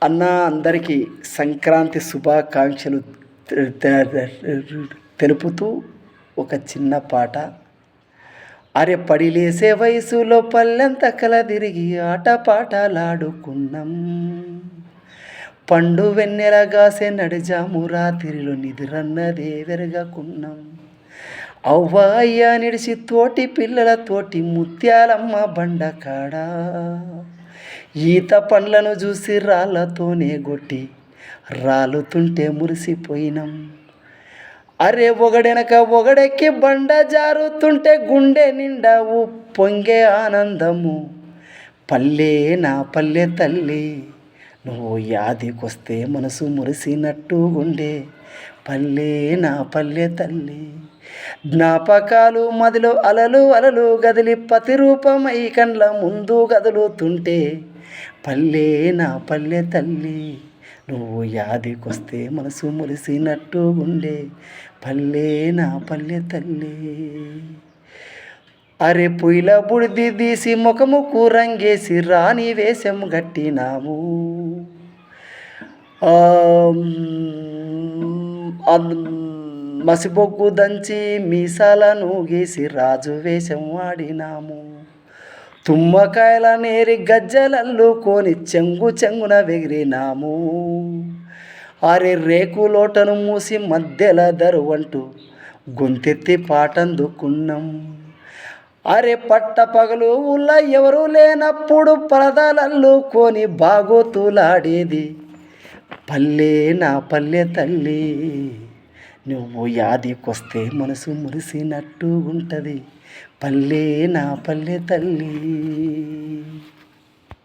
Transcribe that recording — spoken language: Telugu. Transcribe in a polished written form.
అన్న అందరికీ సంక్రాంతి శుభాకాంక్షలు తెలుపుతూ ఒక చిన్న పాట. అరె పడిలేసే వయసులో పల్లెంత కలదిరిగి ఆటపాటలాడుకున్నాం, పండు వెన్నెలగాసే నడిజాము రాత్రిలో నిద్రన్నదే వెరగకున్నాం. అవ్వ అయ్యా నిడిసి తోటి పిల్లలతోటి ముత్యాలమ్మ బండకాడా ఈత పండ్లను చూసి రాళ్ళతోనే గొట్టి రాలుతుంటే మురిసిపోయినాం. అరే ఒకడెనక ఒకడెక్కి బండ జారుతుంటే గుండె నిండా పొంగే ఆనందము. పల్లె నా పల్లె తల్లి నువ్వు యాదికొస్తే మనసు మురిసినట్టు గుండె. పల్లె నా పల్లె తల్లి జ్ఞాపకాలు మదిలో అలలు అలలు గదిలి ప్రతిరూపమై కండ్ల ముందు గదులుతుంటే. పల్లె నా పల్లె తల్లి నువ్వు యాదికొస్తే మనసు మురిసినట్టు గుండె. పల్లె నా పల్లె తల్లి. అరే పొయ్యిల బుడిది తీసి ముఖము కూరంగేసి రాణి వేషం గట్టినాము. మసిబొగ్గు దంచి మీసాలను గీసి రాజు వేషం వాడినాము. తుమ్మకాయల నేరి గజ్జలల్లుకొని చెంగు చెంగున వెగిరినాము. అరే రేకులోటను మూసి మధ్యల దరువంటూ గొంతెత్తి పాటందుకున్నాం. అరే పట్ట పగలు ఊళ్ళ ఎవరు లేనప్పుడు పరదాలల్లుకొని బాగోతులాడేది. పల్లె నా పల్లె తల్లి నువ్వు యాదికొస్తే మనసు మురిసినట్టు ఉంటుంది. పల్లె నా పల్లె తల్లి.